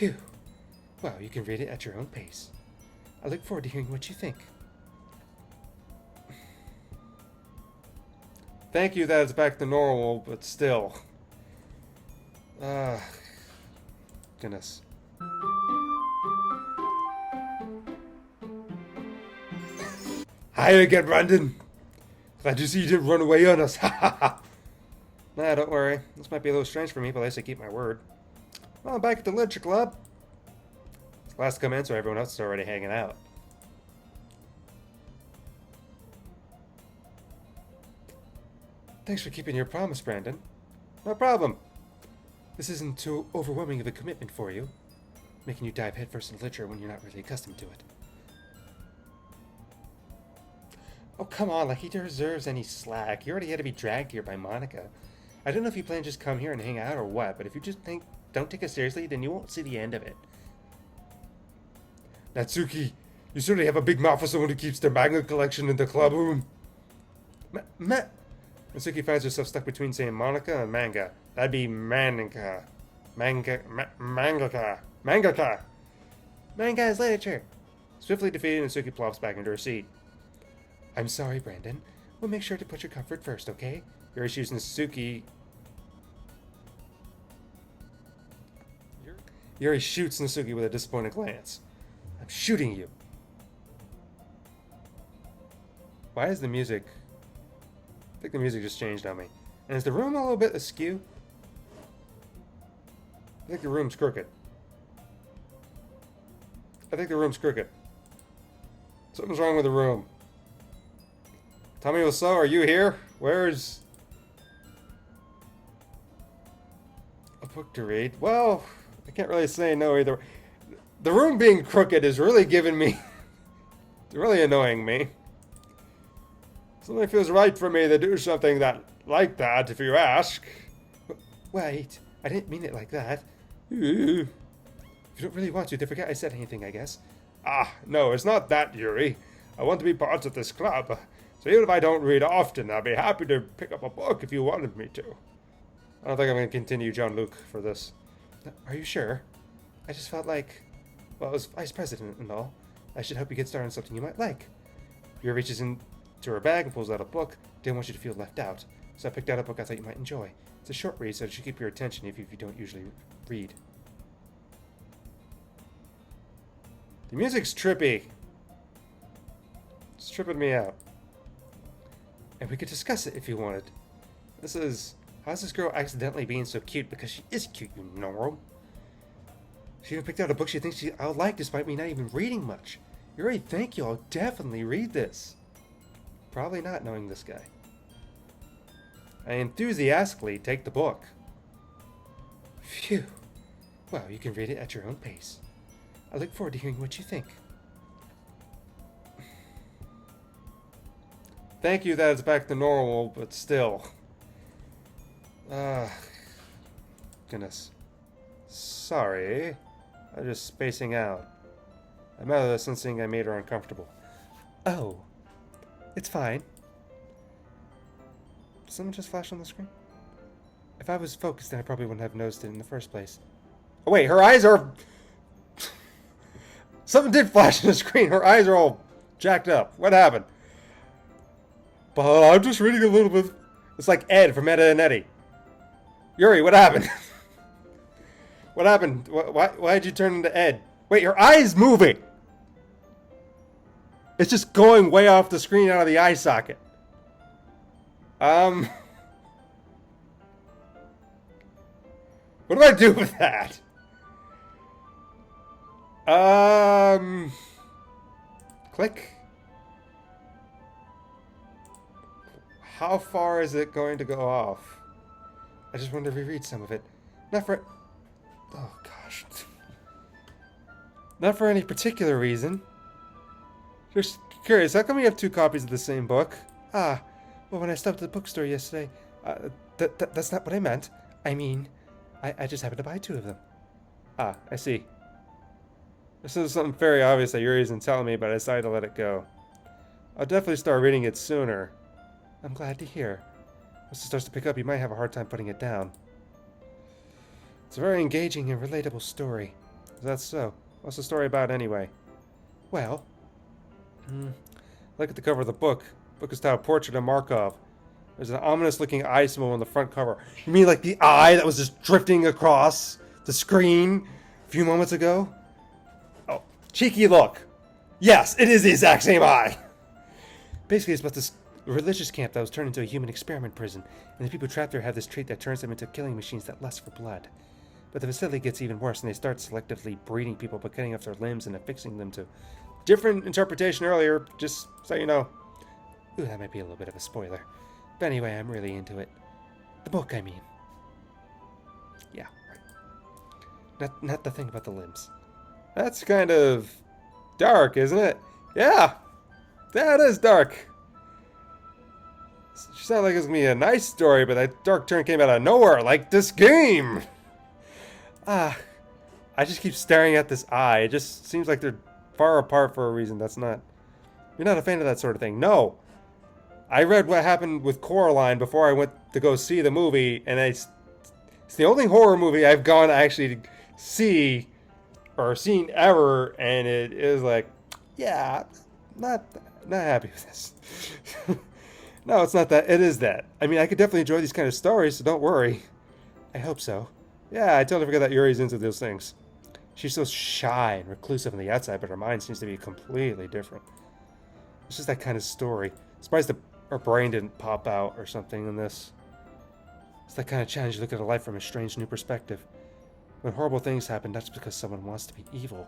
Phew. Well, you can read it at your own pace. I look forward to hearing what you think. Thank you that it's back to normal, but still. Goodness. Hi again, Brandon. Glad to see you didn't run away on us. Ha ha ha. Nah, don't worry. This might be a little strange for me, but at least I keep my word. Well, I'm back at the Literature Club. It's last to come in, so everyone else is already hanging out. Thanks for keeping your promise, Brandon. No problem. This isn't too overwhelming of a commitment for you, making you dive headfirst into literature when you're not really accustomed to it. Oh, come on, like he deserves any slack. He already had to be dragged here by Monica. I don't know if you plan to just come here and hang out or what, but if you just don't take it seriously, then you won't see the end of it. Natsuki, you certainly have a big mouth for someone who keeps their manga collection in the club room. Natsuki finds herself stuck between saying Monica and manga. That'd be mangaka. Mangaka. Manga is literature. Swiftly defeated, Natsuki plops back into her seat. I'm sorry, Brandon. We'll make sure to put your comfort first, okay? Yuri shoots Natsuki. Yuri shoots Natsuki with a disappointed glance. I'm shooting you. Why is the music... I think the music just changed on me. And is the room a little bit askew? I think the room's crooked. Something's wrong with the room. Tommy Wiseau, are you here? Where's... a book to read? Well, I can't really say no either. The room being crooked is really giving me... it's really annoying me. Something feels right for me to do something like that, if you ask. Wait, I didn't mean it like that. If you don't really want to, then forget I said anything, I guess. No, it's not that, Yuri. I want to be part of this club. So even if I don't read often, I'd be happy to pick up a book if you wanted me to. I don't think I'm going to continue Jean-Luc for this. Are you sure? I just felt like... well, as vice president and all, I should help you get started on something you might like. Yuri reaches into her bag and pulls out a book. Didn't want you to feel left out, so I picked out a book I thought you might enjoy. It's a short read, so it should keep your attention if you don't usually read. The music's trippy. It's tripping me out. And we could discuss it if you wanted. This is... how's this girl accidentally being so cute? Because she is cute, you know. She even picked out a book she thinks I'll like despite me not even reading much. Yuri, thank you. I'll definitely read this. Probably not, knowing this guy. I enthusiastically take the book. Phew. Well, you can read it at your own pace. I look forward to hearing what you think. Thank you that it's back to normal, but still. Goodness. Sorry. I'm just spacing out. I'm out of the sensing I made her uncomfortable. Oh. It's fine. Did someone just flash on the screen? If I was focused, then I probably wouldn't have noticed it in the first place. Oh wait, her eyes are... something did flash on the screen. Her eyes are all jacked up. What happened? But I'm just reading a little bit. It's like Ed from Ed and Eddie. Yuri, what happened? What happened? Why did you turn into Ed? Wait, her eye's moving. It's just going way off the screen out of the eye socket. What do I do with that? Click. How far is it going to go off? I just wanted to reread some of it. Not for... oh, gosh. Not for any particular reason. Just curious, how come we have two copies of the same book? Well, when I stopped at the bookstore yesterday, that's not what I meant. I mean, I just happened to buy two of them. I see. This is something very obvious that Yuri isn't telling me, but I decided to let it go. I'll definitely start reading it sooner. I'm glad to hear. Once it starts to pick up, you might have a hard time putting it down. It's a very engaging and relatable story. That's so. What's the story about anyway? Well, look at the cover of the book. The book is titled Portrait of Markov. There's an ominous-looking eye symbol on the front cover. You mean like the eye that was just drifting across the screen a few moments ago? Oh, cheeky look. Yes, it is the exact same eye. Basically, it's about this religious camp that was turned into a human experiment prison, and the people trapped there have this trait that turns them into killing machines that lust for blood. But the facility gets even worse, and they start selectively breeding people by cutting off their limbs and affixing them to... Different interpretation earlier, just so you know. Ooh, that might be a little bit of a spoiler. But anyway, I'm really into it. The book, I mean. Yeah, right. Not the thing about the limbs. That's kind of dark, isn't it? Yeah, that is dark. She sounded like it was going to be a nice story, but that dark turn came out of nowhere, like this game. I just keep staring at this eye. It just seems like they're far apart for a reason. That's not... You're not a fan of that sort of thing. No. I read what happened with Coraline before I went to go see the movie, and it's the only horror movie I've gone to actually see or seen ever, and it is like, yeah, not happy with this. No, it's not that. It is that. I mean, I could definitely enjoy these kind of stories, so don't worry. I hope so. Yeah, I totally forgot that Yuri's into those things. She's so shy and reclusive on the outside, but her mind seems to be completely different. It's just that kind of story. Surprised that her brain didn't pop out or something in this. It's that kind of challenge. You look at a life from a strange new perspective. When horrible things happen, that's because someone wants to be evil.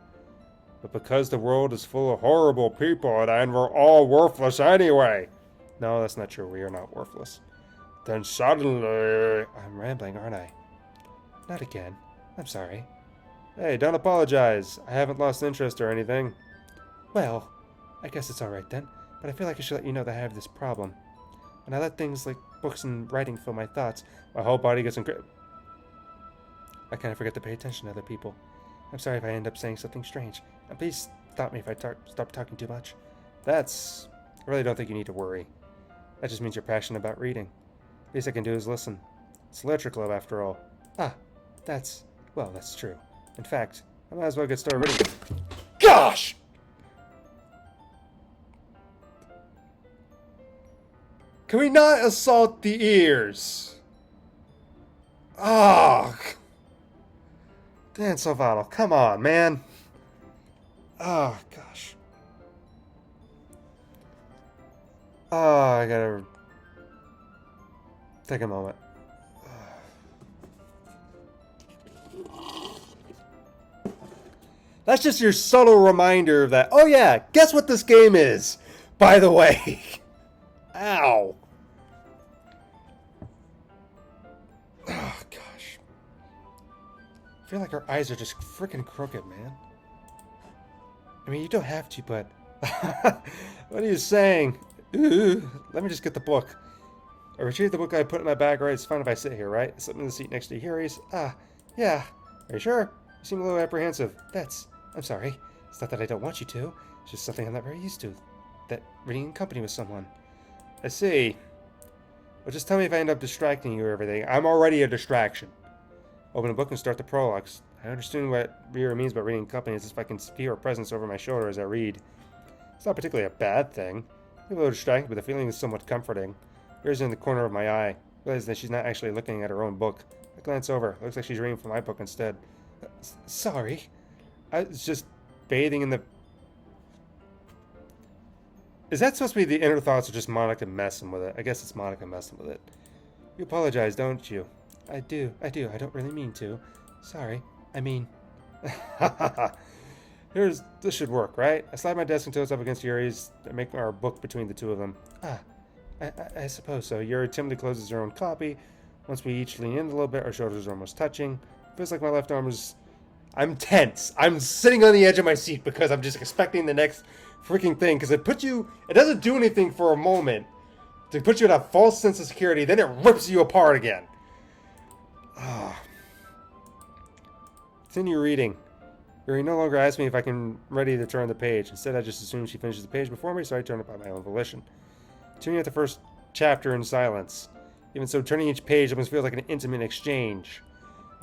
But because the world is full of horrible people, and we're all worthless anyway. No, that's not true. We are not worthless. Then suddenly... I'm rambling, aren't I? Not again. I'm sorry. Hey, don't apologize. I haven't lost interest or anything. Well, I guess it's alright then. But I feel like I should let you know that I have this problem. When I let things like books and writing fill my thoughts, my whole body gets I kind of forget to pay attention to other people. I'm sorry if I end up saying something strange. And please stop me if I stop talking too much. I really don't think you need to worry. That just means you're passionate about reading. Least I can do is listen. It's a literature club after all. That's true. In fact, I might as well get started reading. Gosh! Can we not assault the ears? Oh! Dan Salvato, come on, man. Oh, gosh. Oh, I gotta take a moment. That's just your subtle reminder of that. Oh yeah, guess what this game is, by the way. Ow. Oh, gosh. I feel like our eyes are just freaking crooked, man. I mean, you don't have to, but... What are you saying? Ooh, let me just get the book. I retrieved the book I put in my bag, right? It's fine if I sit here, right? I slipped in the seat next to Yuri's. Yeah. Are you sure? You seem a little apprehensive. I'm sorry. It's not that I don't want you to. It's just something I'm not very used to. That reading in company with someone. I see. Well, just tell me if I end up distracting you or everything. I'm already a distraction. Open the book and start the prologues. I understand what Yuri means by reading in company. It's if I can feel her presence over my shoulder as I read. It's not particularly a bad thing. I'm a little distracted, but the feeling is somewhat comforting. Yuri's in the corner of my eye. I realize that she's not actually looking at her own book. I glance over. It looks like she's reading from my book instead. Sorry. I was just bathing in the... Is that supposed to be the inner thoughts or just Monica messing with it? I guess it's Monica messing with it. You apologize, don't you? I do. I don't really mean to. Sorry. I mean... This should work, right? I slide my desk until it's up against Yuri's and make our book between the two of them. I suppose so. Yuri timidly closes her own copy. Once we each lean in a little bit, our shoulders are almost touching. Feels like my left arm is... I'm tense. I'm sitting on the edge of my seat because I'm just expecting the next freaking thing. Because it doesn't do anything for a moment to put you in a false sense of security. Then it rips you apart again. Continue reading. Yuri no longer asks me if I can ready to turn the page. Instead, I just assume she finishes the page before me, so I turn it by my own volition. Turning at the first chapter in silence. Even so, turning each page almost feels like an intimate exchange.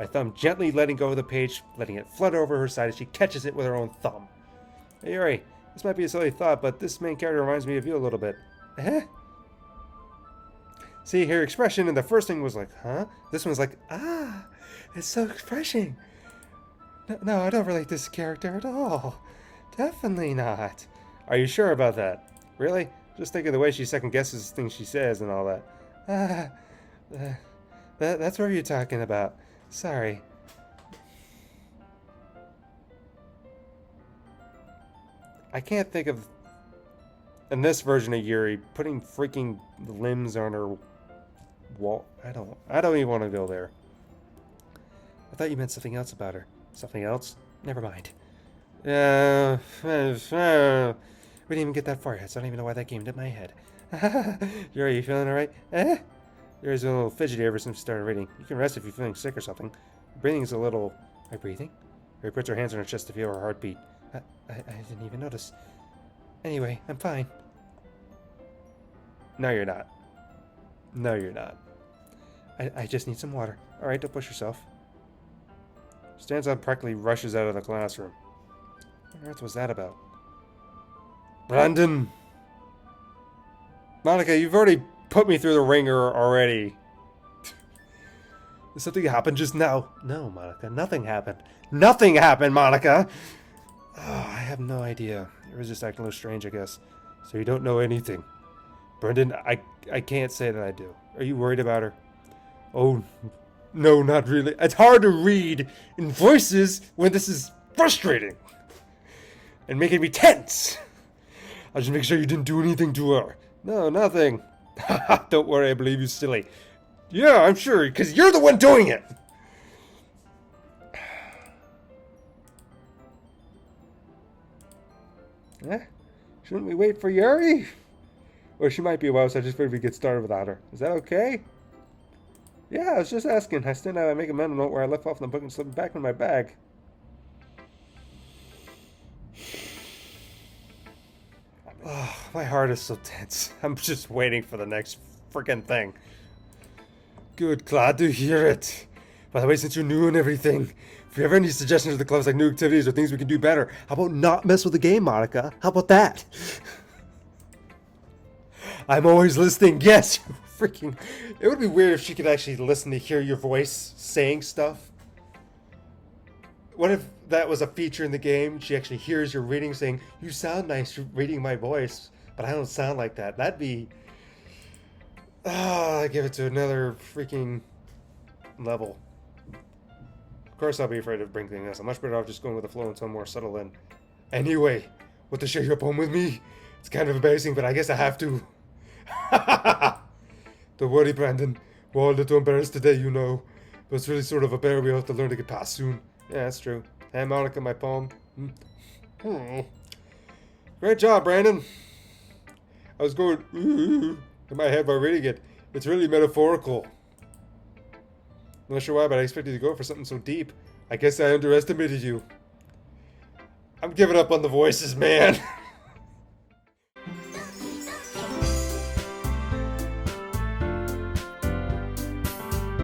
my thumb gently letting go of the page, letting it flutter over her side as she catches it with her own thumb. Hey, Yuri, this might be a silly thought, but this main character reminds me of you a little bit. Eh? See, her expression in the first thing was like, huh? This one's like, ah, it's so refreshing. No, I don't relate this character at all. Definitely not. Are you sure about that? Really? Just think of the way she second guesses things she says and all that. That's what you're talking about. Sorry. I can't think of, in this version of Yuri, putting freaking limbs on her wall. I don't even want to go there. I thought you meant something else about her. Something else? Never mind. We didn't even get that far yet, so I don't even know why that came into my head. Yuri, you feeling alright? Yuri's a little fidgety ever since we started reading. You can rest if you're feeling sick or something. Breathing's a little... Are you breathing? Yuri puts her hands on her chest to feel her heartbeat. I didn't even notice. Anyway, I'm fine. No, you're not. No, you're not. I just need some water. Alright, don't push yourself. Stands up, practically rushes out of the classroom. What on earth was that about? Brandon! Monica, you've already put me through the ringer already. Did something happen just now? No, Monica, nothing happened. Nothing happened, Monica! Oh, I have no idea. It was just acting a little strange, I guess. So you don't know anything. Brendan, I can't say that I do. Are you worried about her? Oh, no, not really. It's hard to read in voices when this is frustrating. And making me tense. I'll just make sure you didn't do anything to her. No, nothing. Don't worry, I believe you, silly. Yeah, I'm sure, because you're the one doing it. Shouldn't we wait for Yuri? Or she might be a while, so I just figured we get started without her. Is that okay? Yeah, I was just asking. I stand out, I make a mental note where I left off in the book and slip it back in my bag. Oh, my heart is so tense. I'm just waiting for the next freaking thing. Good, glad to hear it. By the way, since you're new and everything, if you have any suggestions for the clubs, like new activities or things we can do better, how about not mess with the game, Monica? How about that? I'm always listening. Yes, freaking. It would be weird if she could actually listen to hear your voice saying stuff. What if that was a feature in the game? She actually hears your reading saying, you sound nice reading my voice, but I don't sound like that. That'd be... I give it to another freaking level. Of course I'll be afraid of bringing this. I'm much better off just going with the flow until I'm more settled in. Anyway, what to share you up home with me? It's kind of embarrassing, but I guess I have to. Don't worry, Brandon. We're all a little embarrassed today, you know. But it's really sort of a barrier we have to learn to get past soon. Yeah, that's true. Hey, Monica, my poem. Great job, Brandon. I was going ooh in my head while reading it. It's really metaphorical. I'm not sure why, but I expected you to go for something so deep. I guess I underestimated you. I'm giving up on the voices, man.